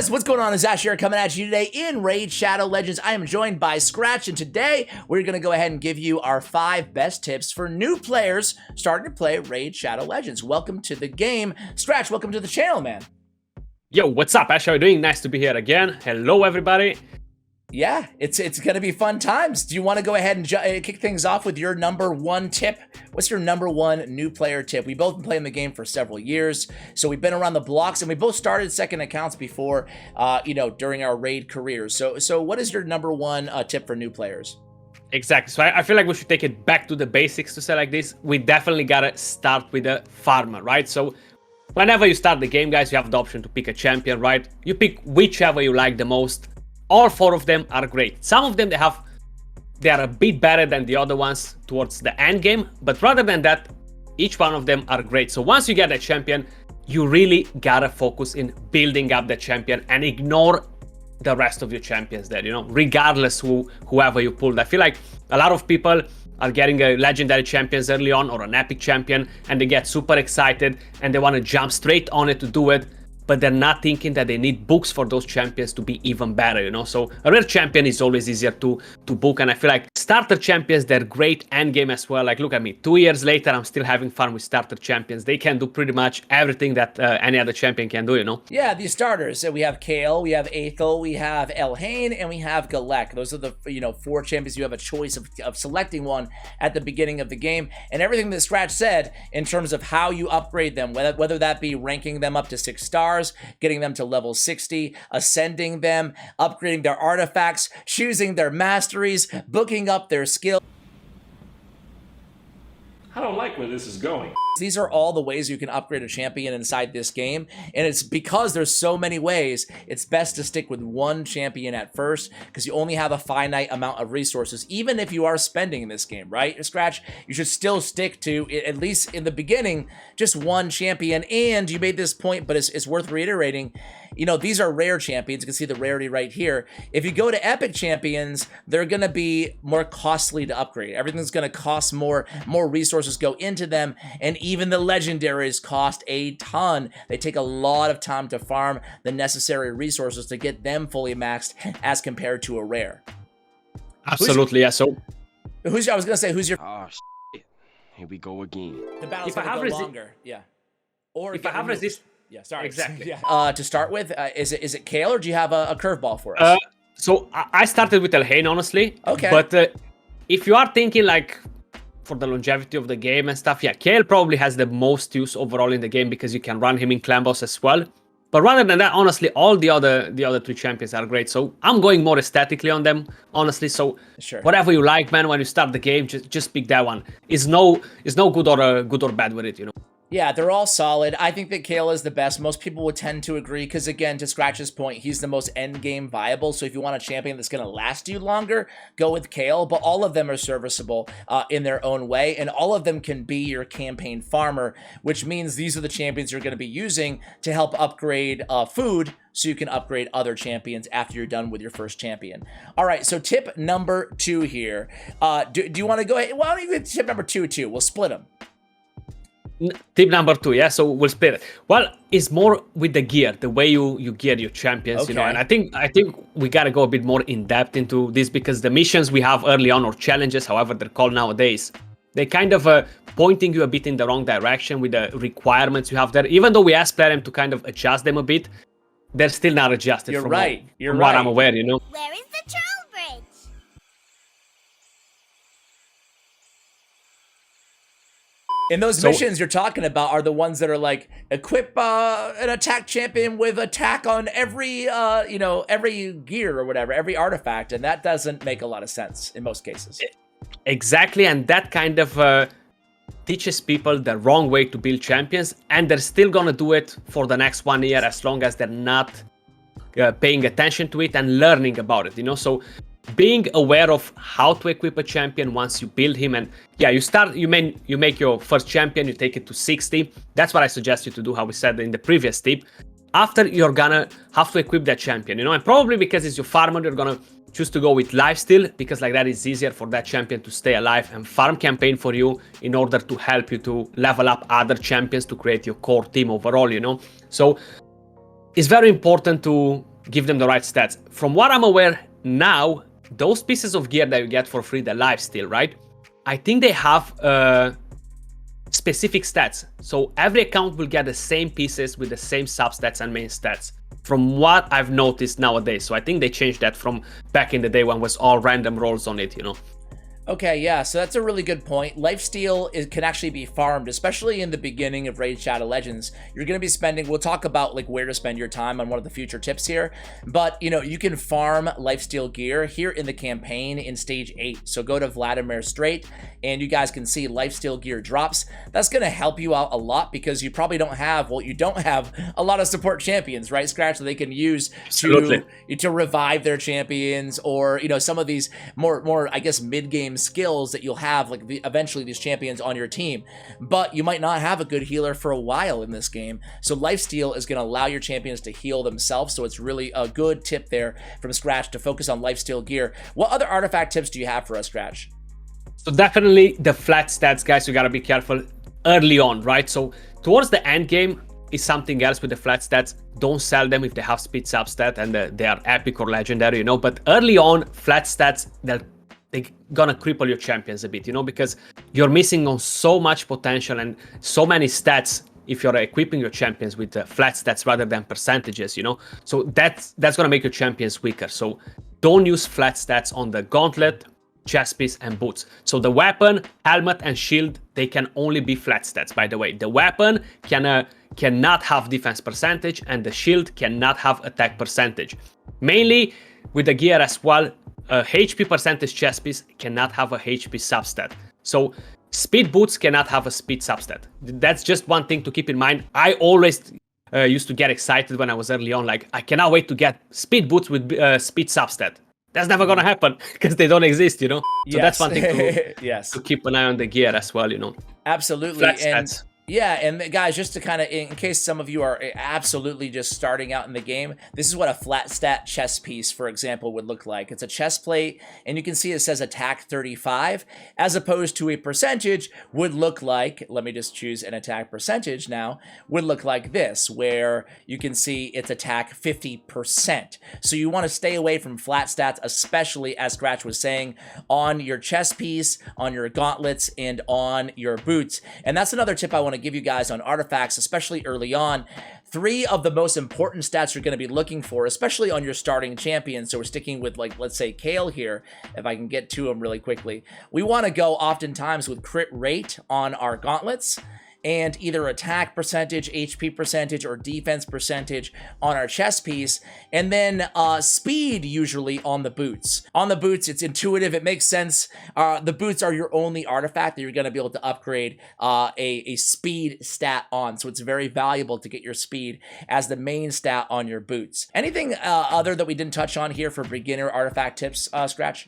guys, what's going on? It's Ash here coming at you today in Raid Shadow Legends. I am joined by Skratch, and today we're going to go ahead and give you our 5 best tips for new players starting to play Raid Shadow Legends. Welcome to the game. Skratch, welcome to the channel, man. Yo, what's up, Ash? How are you doing? Nice to be here again. Hello, everybody. Yeah, it's going to be fun times. Do you want to go ahead and kick things off with your number 1 tip? What's your number 1 new player tip? We've both been playing the game for several years, so we've been around the blocks, and we both started second accounts before, during our raid careers. So what is your number 1 tip for new players? Exactly. So I feel like we should take it back to the basics to say like this. We definitely gotta start with a farmer, right? So whenever you start the game, guys, you have the option to pick a champion, right? You pick whichever you like the most. All 4 of them are great. Some of them, they are a bit better than the other ones towards the end game, but rather than that, each one of them are great. So once you get a champion, you really gotta focus in building up the champion and ignore the rest of your champions there, regardless whoever you pulled. I feel like a lot of people are getting a legendary champions early on or an epic champion, and they get super excited and they want to jump straight on it to do it, but they're not thinking that they need books for those champions to be even better, So a rare champion is always easier to book, and I feel like starter champions, they're great end game as well. Like, look at me, 2 years later, I'm still having fun with starter champions. They can do pretty much everything that any other champion can do, Yeah, these starters. So we have Kale, we have Aethel, we have Elhain, and we have Galek. Those are the 4 champions. You have a choice of selecting one at the beginning of the game, and everything that Skratch said in terms of how you upgrade them, whether that be ranking them up to 6 stars, getting them to level 60, ascending them, upgrading their artifacts, choosing their masteries, booking up their skill. I don't like where this is going. These are all the ways you can upgrade a champion inside this game, and it's because there's so many ways, it's best to stick with one champion at first, because you only have a finite amount of resources. Even if you are spending in this game, right, Skratch, you should still stick to, at least in the beginning, just one champion. And you made this point, but it's worth reiterating, these are rare champions. You can see the rarity right here. If you go to epic champions, they're going to be more costly to upgrade. Everything's going to cost more resources go into them, and even the legendaries cost a ton. They take a lot of time to farm the necessary resources to get them fully maxed as compared to a rare. Absolutely, yeah. So I was going to say, who's your... Oh, shit. Here we go again. The battle's going to go longer. Yeah. Or if I have resist... Yeah, sorry. Exactly. Yeah. To start with, is it Kale, or do you have a curveball for us? So I started with Elhain, honestly. Okay. But if you are thinking like for the longevity of the game and stuff, yeah, Kale probably has the most use overall in the game because you can run him in clan boss as well. But rather than that, honestly, all the other 3 champions are great. So I'm going more aesthetically on them, honestly. So sure, whatever you like, man, when you start the game, just pick that one. It's no good or bad with it, Yeah, they're all solid. I think that Kale is the best. Most people would tend to agree because, again, to Skratch's point, he's the most end-game viable. So if you want a champion that's going to last you longer, go with Kale. But all of them are serviceable in their own way, and all of them can be your campaign farmer, which means these are the champions you're going to be using to help upgrade food so you can upgrade other champions after you're done with your first champion. All right, so tip number 2 here. Do you want to go ahead? Why don't you get tip number 2 too? We'll split them. Tip number 2, yeah, so we'll split it. Well, it's more with the gear, the way you gear your champions, okay. And I think we gotta go a bit more in depth into this, because the missions we have early on, or challenges, however they're called nowadays, they kind of pointing you a bit in the wrong direction with the requirements you have there. Even though we ask players to kind of adjust them a bit, they're still not adjusted. You're from right. You're right. What I'm aware, Where is the troll bridge? And those missions you're talking about are the ones that are like, equip an attack champion with attack on every every gear or whatever, every artifact, and that doesn't make a lot of sense in most cases. Exactly, and that kind of teaches people the wrong way to build champions, and they're still gonna do it for the next 1 year as long as they're not paying attention to it and learning about it, So being aware of how to equip a champion once you build him, and yeah, you make your first champion, you take it to 60. That's what I suggest you to do, how we said in the previous tip. After, you're gonna have to equip that champion, and probably because it's your farmer, you're gonna choose to go with Lifesteal, because like that is easier for that champion to stay alive and farm campaign for you in order to help you to level up other champions to create your core team overall, So it's very important to give them the right stats. From what I'm aware now, those pieces of gear that you get for free, the Lifesteal, right? I think they have specific stats. So every account will get the same pieces with the same substats and main stats, from what I've noticed nowadays. So I think they changed that from back in the day when it was all random rolls on it, you know. Okay, yeah, so that's a really good point. Lifesteal can actually be farmed, especially in the beginning of Raid Shadow Legends. You're going to be spending, we'll talk about like where to spend your time on one of the future tips here, but you know, you can farm Lifesteal gear here in the campaign in stage 8. So go to Vladimir Strait and you guys can see Lifesteal gear drops. That's going to help you out a lot because you probably don't have, well, you don't have a lot of support champions, right, Skratch, that they can use to revive their champions, or, you know, some of these more I guess, mid-game skills that you'll have, like eventually these champions on your team, but you might not have a good healer for a while in this game. So Lifesteal is going to allow your champions to heal themselves, so it's really a good tip there from Skratch to focus on Lifesteal gear. What other artifact tips do you have for us, Skratch? So definitely the flat stats, guys, you gotta be careful early on, right? So towards the end game is something else with the flat stats. Don't sell them if they have speed substat and they are epic or legendary, you know, but early on, flat stats, they're gonna cripple your champions a bit, you know, because you're missing on so much potential and so many stats if you're equipping your champions with flat stats rather than percentages, you know. So that's gonna make your champions weaker. So don't use flat stats on the gauntlet, chest piece, and boots. So the weapon, helmet, and shield, they can only be flat stats, by the way. The weapon cannot have defense percentage, and the shield cannot have attack percentage. Mainly with the gear as well, HP percentage chest piece cannot have a HP substat. So speed boots cannot have a speed substat. That's just one thing to keep in mind. I always used to get excited when I was early on, like, I cannot wait to get speed boots with speed substat. That's never gonna happen because they don't exist, you know. So that's one thing to keep an eye on the gear as well, you know. Absolutely. Flat stats. Yeah, and guys, just to kind of, in case some of you are absolutely just starting out in the game, this is what a flat stat chest piece, for example, would look like. It's a chest plate, and you can see it says attack 35, as opposed to a percentage would look like, let me just choose an attack percentage now, would look like this, where you can see it's attack 50%. So you want to stay away from flat stats, especially, as Skratch was saying, on your chest piece, on your gauntlets, and on your boots. And that's another tip I want to give you guys on artifacts, especially early on. 3 of the most important stats you're going to be looking for, especially on your starting champion. So we're sticking with, like, let's say Kale here, if I can get to him really quickly. We want to go oftentimes with crit rate on our gauntlets, and either attack percentage, HP percentage, or defense percentage on our chest piece, and then speed usually on the boots. On the boots, it's intuitive, it makes sense. The boots are your only artifact that you're going to be able to upgrade a speed stat on, so it's very valuable to get your speed as the main stat on your boots. Anything other that we didn't touch on here for beginner artifact tips, Skratch?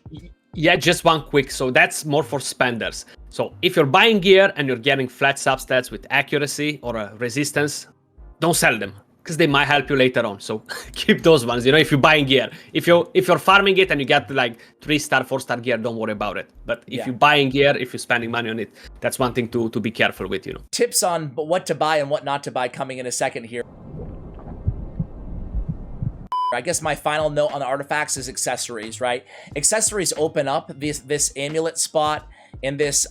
Yeah, just one quick. So that's more for spenders. So if you're buying gear and you're getting flat substats with accuracy or a resistance, don't sell them because they might help you later on. So keep those ones, you know, if you're buying gear. If you're farming it and you get like 3-star, 4-star gear, don't worry about it. But if you're buying gear, if you're spending money on it, that's one thing to be careful with, you know. Tips on what to buy and what not to buy coming in a second here. I guess my final note on the artifacts is accessories, right? Accessories open up this amulet spot in this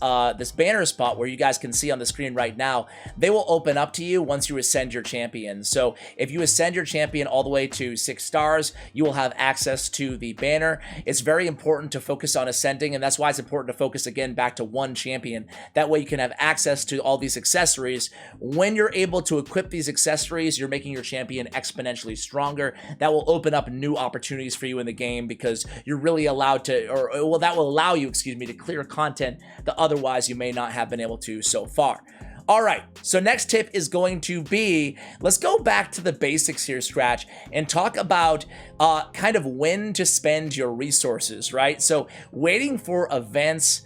banner spot where you guys can see on the screen right now. They will open up to you once you ascend your champion. So if you ascend your champion all the way to 6 stars, you will have access to the banner. It's very important to focus on ascending, and that's why it's important to focus again back to one champion. That way you can have access to all these accessories. When you're able to equip these accessories, you're making your champion exponentially stronger. That will open up new opportunities for you in the game because you're really allowed to, well, that will allow you, excuse me, to clear content that otherwise you may not have been able to so far. All right, so next tip is going to be, let's go back to the basics here, Skratch, and talk about kind of when to spend your resources, right? So waiting for events,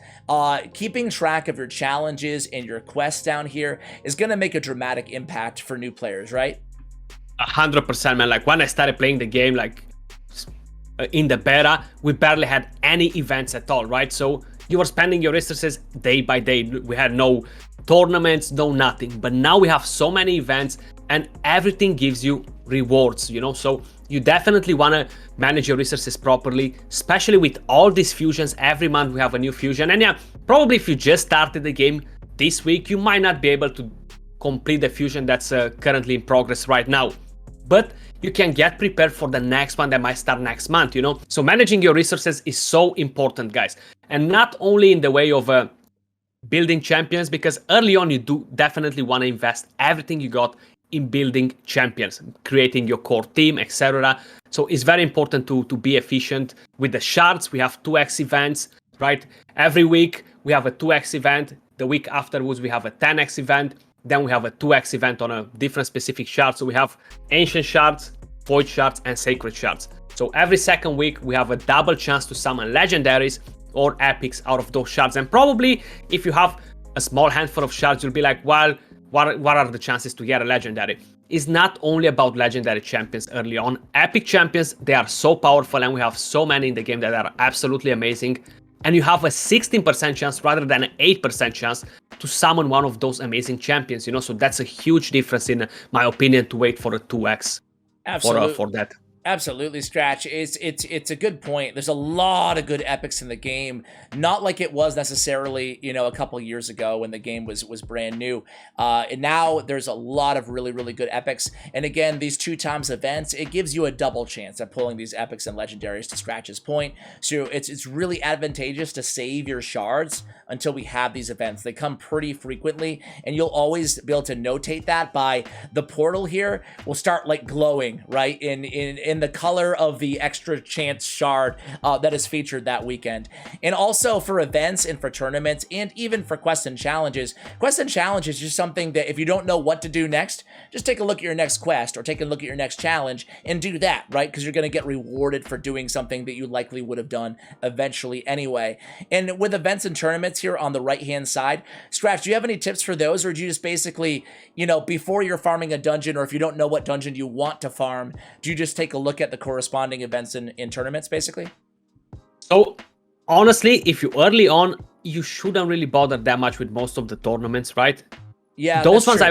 keeping track of your challenges and your quests down here is going to make a dramatic impact for new players, right? 100%, man. Like when I started playing the game, like in the beta, we barely had any events at all, right? So you were spending your resources day by day. We had no tournaments, no nothing. But now we have so many events and everything gives you rewards, you know? So you definitely want to manage your resources properly, especially with all these fusions. Every month we have a new fusion. And yeah, probably if you just started the game this week, you might not be able to complete the fusion that's currently in progress right now. But you can get prepared for the next one that might start next month, you know? So managing your resources is so important, guys. And not only in the way of building champions, because early on you do definitely want to invest everything you got in building champions, creating your core team, etc. So it's very important to be efficient with the shards. We have 2x events, right? Every week we have a 2x event. The week afterwards we have a 10x event. Then we have a 2x event on a different specific shard. So we have ancient shards, void shards, and sacred shards. So every second week we have a double chance to summon legendaries or epics out of those shards. And probably if you have a small handful of shards, you'll be like, well, what are the chances to get a legendary? It's not only about legendary champions early on. Epic champions, they are so powerful, and we have so many in the game that are absolutely amazing. And you have a 16% chance rather than an 8% chance to summon one of those amazing champions, you know? So that's a huge difference, in my opinion, to wait for a 2x for that. Absolutely, Skratch. It's a good point. There's a lot of good epics in the game, not like it was necessarily, you know, a couple years ago when the game was brand new. And now there's a lot of really good epics. And again, these 2x events, it gives you a double chance at pulling these epics and legendaries, to Skratch's point. So it's really advantageous to save your shards until we have these events. They come pretty frequently, and you'll always be able to notate that by the portal here will start like glowing, right? In the color of the extra chance shard that is featured that weekend. And also for events and for tournaments, and even for quests and challenges. Quests and challenges is just something that if you don't know what to do next, just take a look at your next quest or take a look at your next challenge and do that, right? Because you're going to get rewarded for doing something that you likely would have done eventually anyway. And with events and tournaments here on the right-hand side, Skratch, do you have any tips for those? Or do you just basically, you know, before you're farming a dungeon, or if you don't know what dungeon you want to farm, do you just take a look at the corresponding events in tournaments, basically? So honestly, if you early on, you shouldn't really bother that much with most of the tournaments, right? Yeah, those ones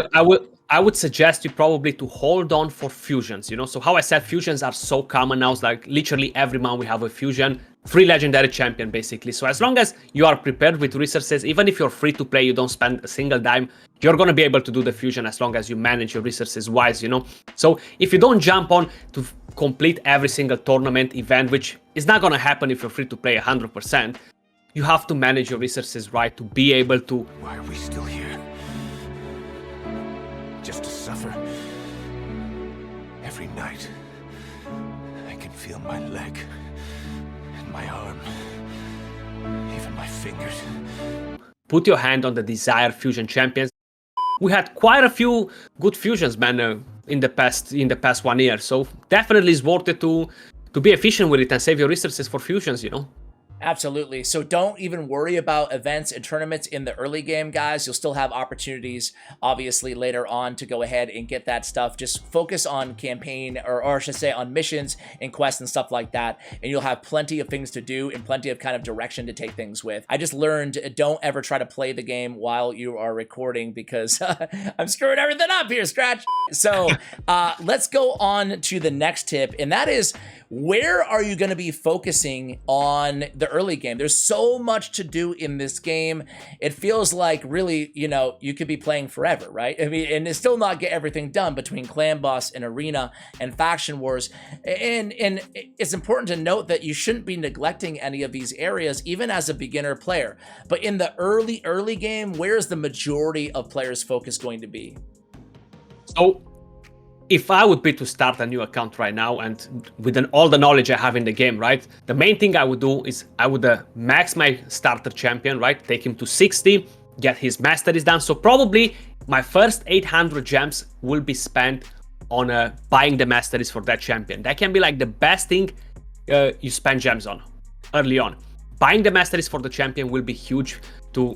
I would suggest you probably to hold on for fusions, you know? So how I said, fusions are so common now. It's like literally every month we have a fusion, free legendary champion basically. So as long as you are prepared with resources, even if you're free to play, you don't spend a single dime, you're going to be able to do the fusion as long as you manage your resources wise, you know? So if you don't jump on to complete every single tournament event, which is not going to happen if you're free to play 100%, you have to manage your resources right to be able to... Why are we still here? Just to suffer? Every night, I can feel my leg, and my arm, even my fingers. Put your hand on the desired fusion champions. We had quite a few good fusions, man, in the past 1 year. So definitely it's worth it to be efficient with it and save your resources for fusions, you know? Absolutely. So don't even worry about events and tournaments in the early game, guys. You'll still have opportunities, obviously, later on to go ahead and get that stuff. Just focus on campaign, or I should say on missions and quests and stuff like that, and you'll have plenty of things to do and plenty of kind of direction to take things with. I just learned, don't ever try to play the game while you are recording, because I'm screwing everything up here, Skratch. So let's go on to the next tip, and that is, where are you going to be focusing on the early game? There's so much to do in this game. It feels like really, you know, you could be playing forever, right? I mean, and still not get everything done between clan boss and arena and faction wars. And it's important to note that you shouldn't be neglecting any of these areas, even as a beginner player. But in the early game, where is the majority of players' focus going to be? So, if I would be to start a new account right now, and with all the knowledge I have in the game, right? The main thing I would do is I would max my starter champion, right? Take him to 60, get his masteries done. So probably my first 800 gems will be spent on buying the masteries for that champion. That can be like the best thing you spend gems on early on. Buying the masteries for the champion will be huge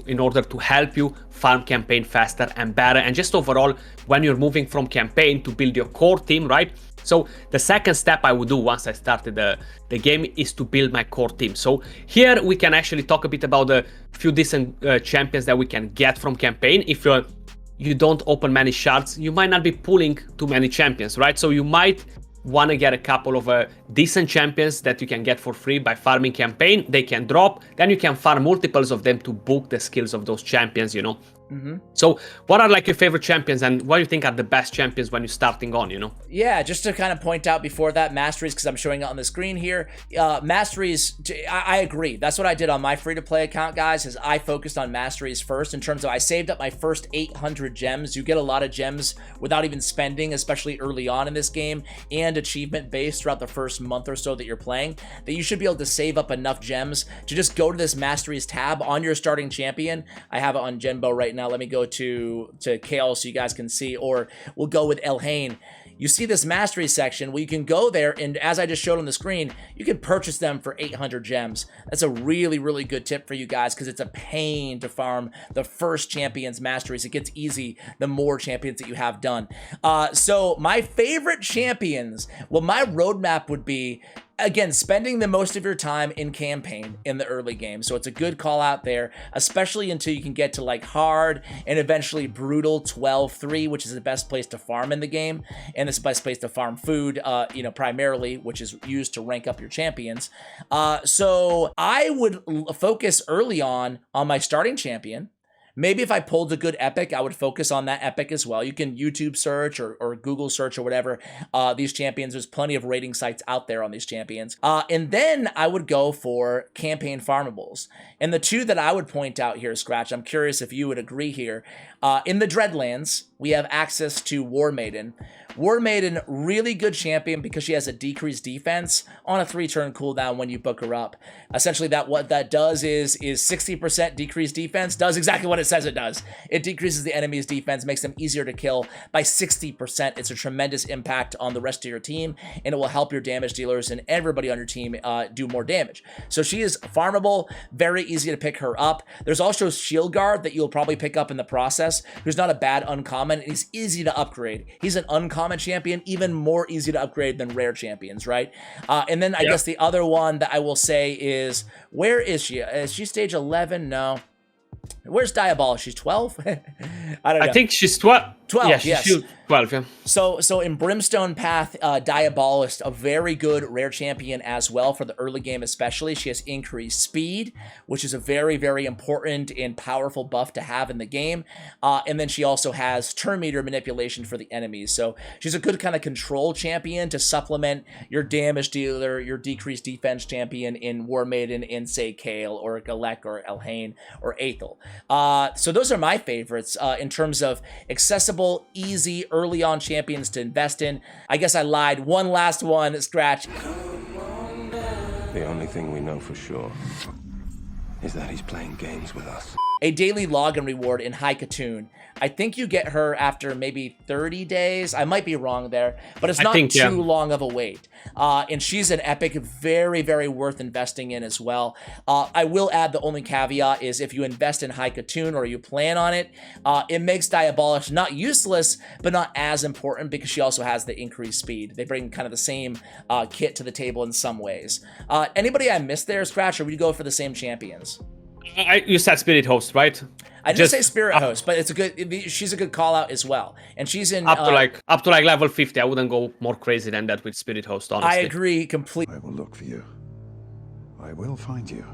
in order to help you farm campaign faster and better, and just overall when you're moving from campaign to build your core team, right? So the second step I would do once I started the game is to build my core team. So here we can actually talk a bit about the few decent champions that we can get from campaign. If you don't open many shards, you might not be pulling too many champions, right? So you might want to get a couple of decent champions that you can get for free by farming campaign. They can drop, then you can farm multiples of them to book the skills of those champions, you know. So what are like your favorite champions, and what do you think are the best champions when you're starting on, you know? Yeah, just to kind of point out before that, masteries, because I'm showing it on the screen here. Masteries, I agree. That's what I did on my free-to-play account, guys, is I focused on masteries first in terms of I saved up my first 800 gems. You get a lot of gems without even spending, especially early on in this game, and achievement-based throughout the first month or so that you're playing, that you should be able to save up enough gems to just go to this masteries tab on your starting champion. I have it on Genbo right now. Let me go to Kale so you guys can see, or we'll go with Elhain. You see this mastery section where you can go there, and as I just showed on the screen, you can purchase them for 800 gems. That's a really, really good tip for you guys, because it's a pain to farm the first champion's masteries. It gets easy the more champions that you have done. So my favorite champions, well, my roadmap would be, again, spending the most of your time in campaign in the early game. So it's a good call out there, especially until you can get to like hard and eventually brutal 12-3, which is the best place to farm in the game. And it's the best place to farm food, you know, primarily, which is used to rank up your champions. So I would focus early on my starting champion. Maybe if I pulled a good epic, I would focus on that epic as well. You can YouTube search or Google search or whatever these champions. There's plenty of rating sites out there on these champions. And then I would go for campaign farmables. And the two that I would point out here, Skratch, I'm curious if you would agree here. In the Dreadlands, we have access to War Maiden. War Maiden, really good champion because she has a decreased defense on a 3-turn cooldown when you book her up. Essentially, what that does is 60% decreased defense, does exactly what it says it does. It decreases the enemy's defense, makes them easier to kill by 60%. It's a tremendous impact on the rest of your team, and it will help your damage dealers and everybody on your team do more damage. So she is farmable, very easy to pick her up. There's also Shield Guard that you'll probably pick up in the process, who's not a bad uncommon, and he's easy to upgrade. He's an uncommon champion, even more easy to upgrade than rare champions, right? And then I guess the other one that I will say is, where is she? Is she stage 11? No. Where's Diabolist? She's 12? I don't know. I think she's 12. 12, yeah, she's 12, yeah. So in Brimstone Path, Diabolist, a very good rare champion as well for the early game especially. She has increased speed, which is a very, very important and powerful buff to have in the game. And then she also has turn meter manipulation for the enemies. So she's a good kind of control champion to supplement your damage dealer, your decreased defense champion in War Maiden, in, say, Kale or Galek or Elhain or Aethel. So those are my favorites in terms of accessible, easy, early on champions to invest in. I guess I lied. One last one, Skratch. The only thing we know for sure is that he's playing games with us. A daily login reward in High Katoon. I think you get her after maybe 30 days. I might be wrong there, but it's not too long of a wait. And she's an epic, very, very worth investing in as well. I will add the only caveat is if you invest in High Katoon or you plan on it, it makes Diabolish not useless, but not as important because she also has the increased speed. They bring kind of the same kit to the table in some ways. Anybody I missed there, Skratch, or would you go for the same champions? You said Spirit Host, right? I didn't say Spirit Host, but it's a good. She's a good call out as well, and she's in up to like level 50. I wouldn't go more crazy than that with Spirit Host. Honestly, I agree completely. I will look for you. I will find you,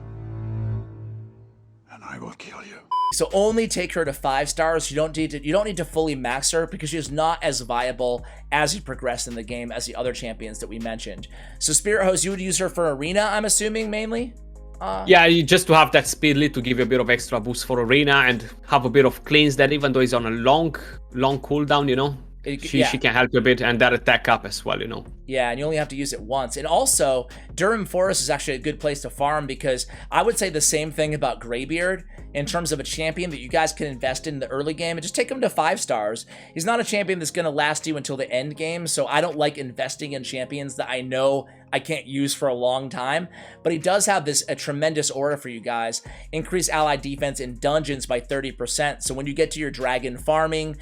and I will kill you. So only take her to 5 stars. You don't need to fully max her because she's not as viable as you progress in the game as the other champions that we mentioned. So Spirit Host, you would use her for arena, I'm assuming mainly. Yeah, just to have that speed lead to give you a bit of extra boost for arena and have a bit of cleanse that even though he's on a long cooldown, you know, she can help you a bit, and that attack up as well, you know. Yeah, and you only have to use it once. And also, Durham Forest is actually a good place to farm because I would say the same thing about Greybeard in terms of a champion that you guys can invest in the early game and just take him to 5 stars. He's not a champion that's going to last you until the end game, so I don't like investing in champions that I know I can't use for a long time, but he does have a tremendous aura for you guys. Increase ally defense in dungeons by 30%. So when you get to your dragon farming,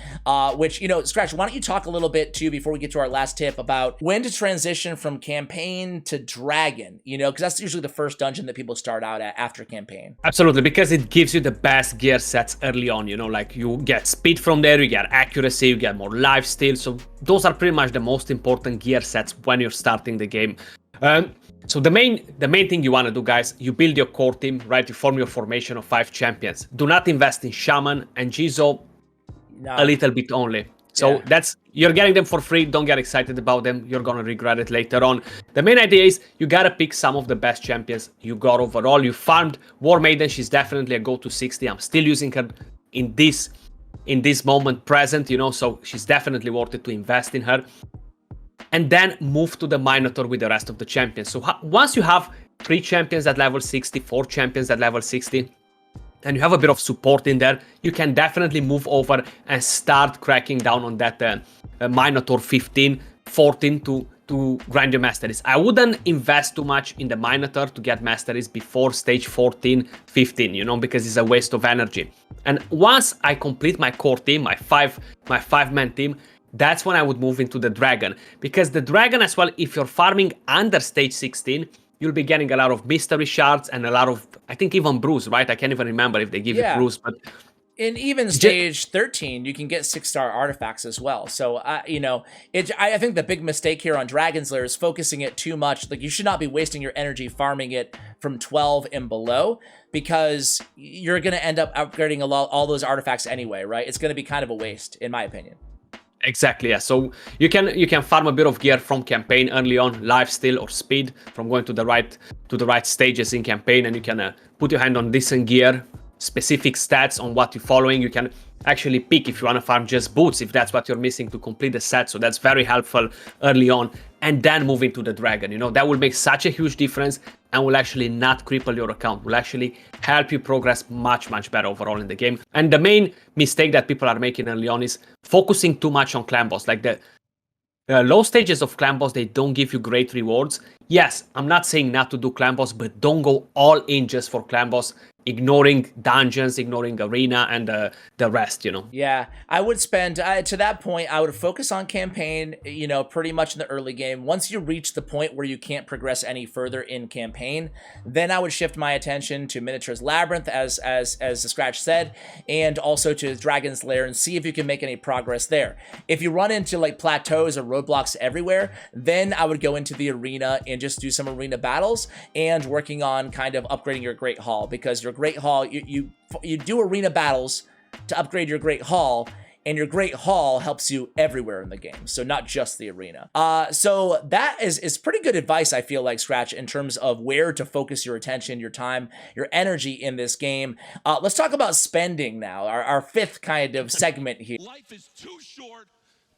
which, you know, Skratch, why don't you talk a little bit too before we get to our last tip about when to transition from campaign to dragon, you know, because that's usually the first dungeon that people start out at after campaign. Absolutely, because it gives you the best gear sets early on, you know, like you get speed from there, you get accuracy, you get more lifesteal. So those are pretty much the most important gear sets when you're starting the game. So the main thing you want to do, guys, you build your core team, right? You form your formation of 5 champions. Do not invest in Shaman and Jizo, a little bit only. So you're getting them for free. Don't get excited about them. You're going to regret it later on. The main idea is you got to pick some of the best champions you got overall. You farmed War Maiden. She's definitely a go-to 60. I'm still using her in this moment present, you know, so she's definitely worth it to invest in her. And then move to the Minotaur with the rest of the champions. So once you have 3 champions at level 60, 4 champions at level 60, and you have a bit of support in there, you can definitely move over and start cracking down on that Minotaur 15, 14 to grind your masteries. I wouldn't invest too much in the Minotaur to get masteries before stage 14, 15, you know, because it's a waste of energy. And once I complete my core team, my 5-man team, that's when I would move into the dragon, because the dragon as well, if you're farming under stage 16, you'll be getting a lot of mystery shards and a lot of, I think, even brews, right? I can't even remember if they give you brews, but in even stage 13, you can get 6-star artifacts as well. So, you know, I think the big mistake here on Dragon's Lair is focusing it too much. Like, you should not be wasting your energy farming it from 12 and below, because you're going to end up upgrading all those artifacts anyway, right? It's going to be kind of a waste, in my opinion. Exactly, yeah. So you can farm a bit of gear from campaign early on, lifesteal or speed, from going to the right stages in campaign, and you can put your hand on decent gear, specific stats on what you're following. You can actually pick if you want to farm just boots, if that's what you're missing to complete the set. So that's very helpful early on, and then move into the dragon. You know, that will make such a huge difference and will actually not cripple your account, will actually help you progress much, much better overall in the game. And the main mistake that people are making early on is focusing too much on clan boss. Like the low stages of clan boss, they don't give you great rewards. Yes, I'm not saying not to do clan boss, but don't go all in just for clan boss, ignoring dungeons, ignoring arena, and the rest, you know. Yeah, I would spend, to that point, I would focus on campaign, you know, pretty much in the early game. Once you reach the point where you can't progress any further in campaign, then I would shift my attention to Miniature's Labyrinth, as the Skratch said, and also to Dragon's Lair, and see if you can make any progress there. If you run into, like, plateaus or roadblocks everywhere, then I would go into the arena and just do some arena battles and working on kind of upgrading your Great Hall, because your Great Hall, you do arena battles to upgrade your Great Hall, and your Great Hall helps you everywhere in the game, so not just the arena. So that is pretty good advice, I feel like, Skratch, in terms of where to focus your attention, your time, your energy in this game. Let's talk about spending now, our 5th kind of segment here. Life is too short,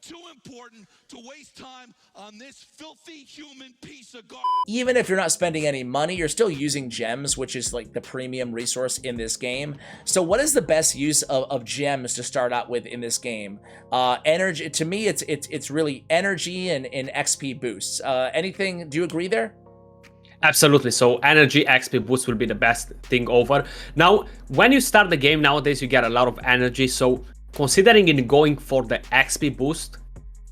too important to waste time on this filthy human piece of garbage. Even if you're not spending any money, you're still using gems, which is like the premium resource in this game. So what is the best use of gems to start out with in this game? Energy, to me, it's really energy and XP boosts. Anything, do you agree there? Absolutely. So energy XP boost will be the best thing over. Now, when you start the game nowadays, you get a lot of energy. So considering in going for the XP boost,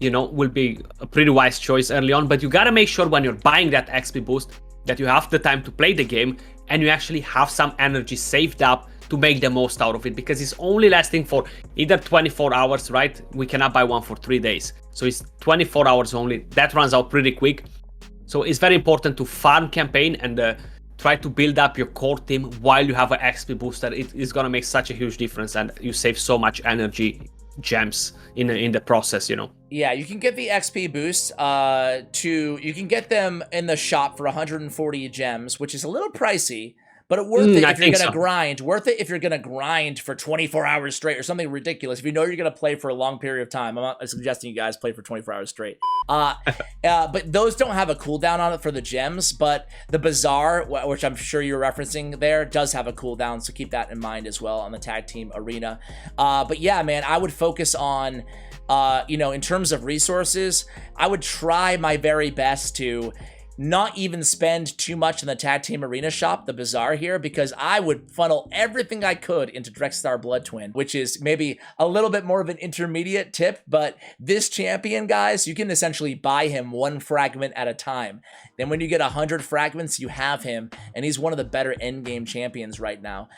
you know, will be a pretty wise choice early on. But you gotta make sure when you're buying that XP boost that you have the time to play the game and you actually have some energy saved up to make the most out of it, because it's only lasting for either 24 hours, right? We cannot buy one for 3 days. So it's 24 hours only. That runs out pretty quick. So it's very important to farm campaign and try to build up your core team while you have an XP booster. It is going to make such a huge difference, and you save so much energy gems in the process, you know. Yeah, you can get the XP boost you can get them in the shop for 140 gems, which is a little pricey, But worth it I if you're think going to so. grind. Worth it if you're going to grind for 24 hours straight or something ridiculous. If you know you're going to play for a long period of time. I'm not suggesting you guys play for 24 hours straight. But those don't have a cooldown on it for the gems. But the Bazaar, which I'm sure you're referencing there, does have a cooldown. So keep that in mind as well on the tag team arena. But yeah, man, I would focus on, in terms of resources, I would try my very best to not even spend too much in the tag team arena shop, the Bazaar here, because I would funnel everything I could into Drexstar Blood Twin, which is maybe a little bit more of an intermediate tip, but this champion, guys, you can essentially buy him 1 fragment at a time. Then when you get 100 fragments, you have him, and he's one of the better endgame champions right now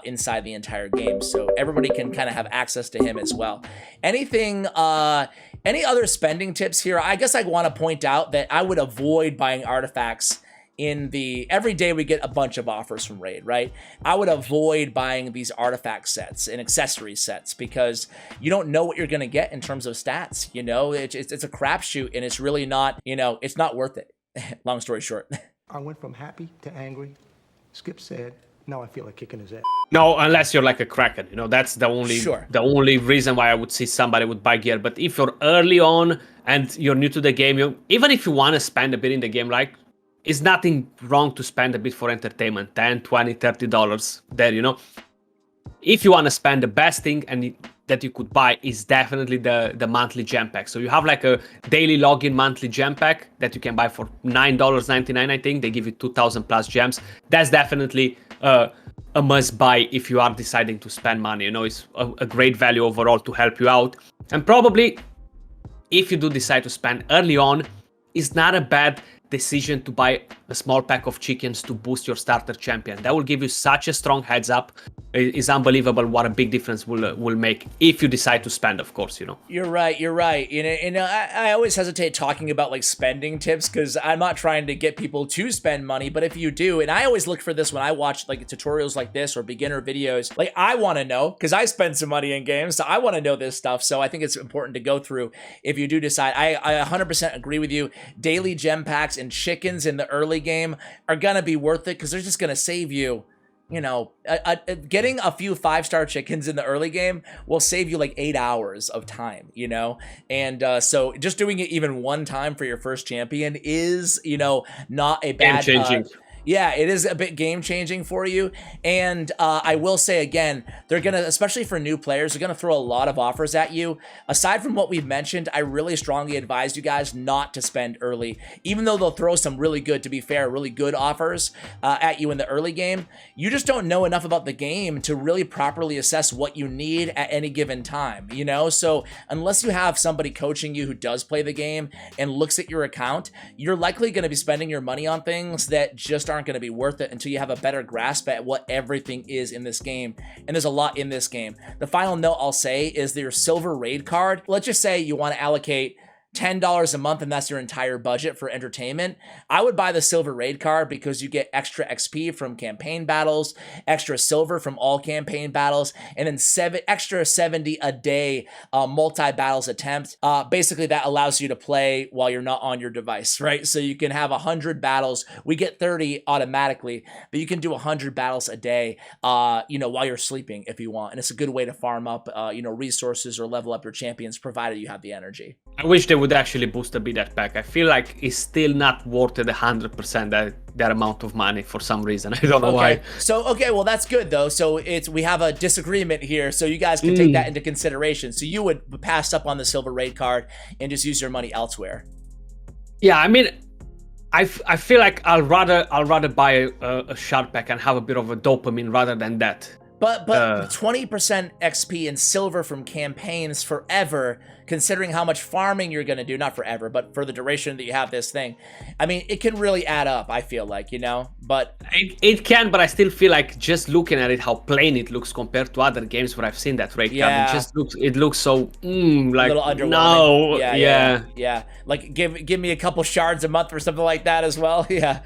inside the entire game, so everybody can kind of have access to him as well. Any other spending tips here? I guess I want to point out that I would avoid buying artifacts every day we get a bunch of offers from Raid, right? I would avoid buying these artifact sets and accessory sets because you don't know what you're going to get in terms of stats. It's a crapshoot, and it's really not, it's not worth it. Long story short. I went from happy to angry. Skip said, now I feel like kicking his ass. No, unless you're like a Kraken, that's the only reason why I would see somebody would buy gear. But if you're early on and you're new to the game, even if you want to spend a bit in the game, like, it's nothing wrong to spend a bit for entertainment, $10, $20, $30 there, If you want to spend, the best thing that you could buy is definitely the monthly gem pack. So you have like a daily login monthly gem pack that you can buy for $9.99, I think. They give you 2,000 plus gems. That's definitely a must buy if you are deciding to spend money. It's a great value overall to help you out. And probably if you do decide to spend early on, it's not a bad decision to buy a small pack of chickens to boost your starter champion. That will give you such a strong heads up. It's unbelievable what a big difference will make if you decide to spend, of course, You're right. I always hesitate talking about like spending tips because I'm not trying to get people to spend money, but if you do, and I always look for this when I watch like tutorials like this or beginner videos, like I want to know because I spend some money in games, so I want to know this stuff. So I think it's important to go through if you do decide. I 100% agree with you. Daily gem packs and chickens in the early game are gonna be worth it because they're just gonna save you. Getting a few 5-star chickens in the early game will save you like 8 hours of time, and so just doing it even one time for your first champion is, not a bad game-changing. Yeah, it is a bit game-changing for you. And I will say again, they're going to, especially for new players, they're going to throw a lot of offers at you. Aside from what we've mentioned, I really strongly advise you guys not to spend early. Even though they'll throw some really good, to be fair, really good offers at you in the early game, you just don't know enough about the game to really properly assess what you need at any given time, So unless you have somebody coaching you who does play the game and looks at your account, you're likely going to be spending your money on things that just aren't going to be worth it until you have a better grasp at what everything is in this game. And there's a lot in this game. The final note I'll say is that your silver raid card, let's just say you want to allocate $10 a month and that's your entire budget for entertainment. I would buy the silver raid card because you get extra XP from campaign battles, extra silver from all campaign battles, and then extra 70 a day multi-battles attempt. Basically that allows you to play while you're not on your device, right? So you can have 100 battles. We get 30 automatically, but you can do 100 battles a day, while you're sleeping if you want. And it's a good way to farm up, resources or level up your champions, provided you have the energy. I wish they would actually boost a bit that pack. I feel like it's still not worth it 100% that amount of money for some reason. I don't know why. So, well, that's good though. So we have a disagreement here. So you guys can take that into consideration. So you would pass up on the silver raid card and just use your money elsewhere. Yeah, I mean, I feel like I'll rather buy a shard pack and have a bit of a dopamine rather than that. But 20% XP and silver from campaigns forever, considering how much farming you're going to do, not forever, but for the duration that you have this thing. I mean, it can really add up, I feel like, but... It can, but I still feel like just looking at it, how plain it looks compared to other games where I've seen that raid card, it looks so, like, a little underwhelming. No, yeah. Like, give me a couple shards a month or something like that as well, yeah.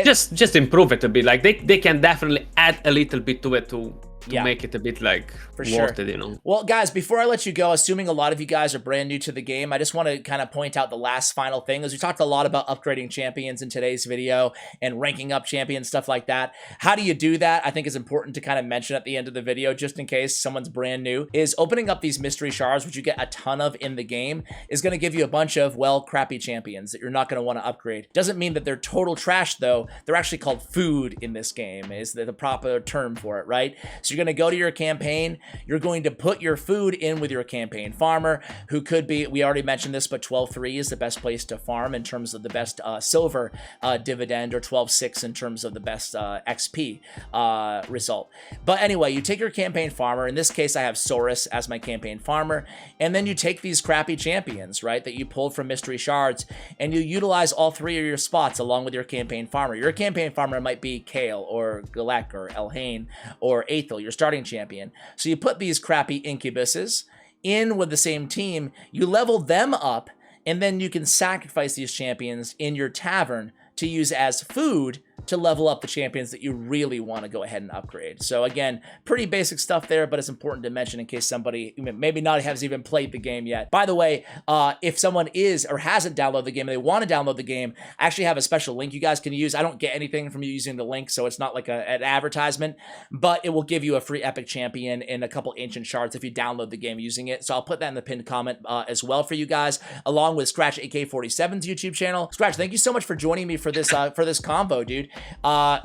Just improve it a bit, like, they can definitely add a little bit to it to to make it a bit like For worth sure. it, you know. Well, guys, before I let you go, assuming a lot of you guys are brand new to the game, I just want to kind of point out the last final thing, as we talked a lot about upgrading champions in today's video and ranking up champions, stuff like that. How do you do that? I think is important to kind of mention at the end of the video, just in case someone's brand new, is opening up these mystery shards, which you get a ton of in the game, is going to give you a bunch of, well, crappy champions that you're not going to want to upgrade. Doesn't mean that they're total trash, though. They're actually called food in this game, is the proper term for it, right? So you're going to go to your campaign, you're going to put your food in with your campaign farmer, who could be, we already mentioned this, but 12-3 is the best place to farm in terms of the best silver dividend, or 12-6 in terms of the best XP result. But anyway, you take your campaign farmer, in this case I have Saurus as my campaign farmer, and then you take these crappy champions, right, that you pulled from mystery shards, and you utilize all 3 of your spots along with your campaign farmer. Your campaign farmer might be Kale, or Galek, or Elhain, or Aethel, your starting champion. So you put these crappy incubuses in with the same team, you level them up, and then you can sacrifice these champions in your tavern to use as food to level up the champions that you really want to go ahead and upgrade. So again, pretty basic stuff there, but it's important to mention in case somebody maybe not has even played the game yet. By the way, if someone is or hasn't downloaded the game and they want to download the game, I actually have a special link you guys can use. I don't get anything from you using the link, so it's not like an advertisement, but it will give you a free epic champion and a couple ancient shards if you download the game using it. So I'll put that in the pinned comment as well for you guys, along with Skratch AK47's YouTube channel. Skratch, thank you so much for joining me for this combo, dude. A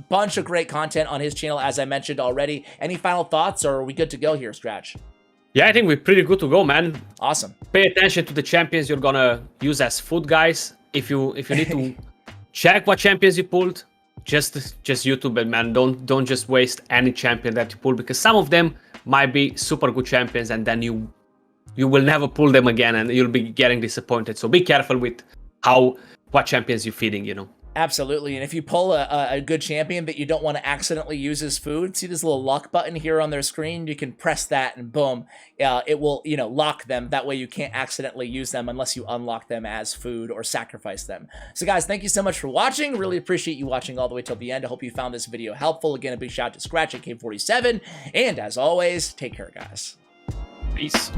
bunch of great content on his channel, as I mentioned already. Any final thoughts, or are we good to go here, Skratch? Yeah, I think we're pretty good to go, man. Awesome. Pay attention to the champions you're gonna use as food, guys. If you need to check what champions you pulled, just YouTube it, man. Don't just waste any champion that you pull, because some of them might be super good champions, and then you will never pull them again, and you'll be getting disappointed. So be careful with what champions you're feeding, you know. Absolutely. And if you pull a good champion that you don't want to accidentally use as food, see this little lock button here on their screen? You can press that and boom, it will, lock them. That way you can't accidentally use them unless you unlock them as food or sacrifice them. So guys, thank you so much for watching. Really appreciate you watching all the way till the end. I hope you found this video helpful. Again, a big shout out to Skratch AK47. And as always, take care, guys. Peace.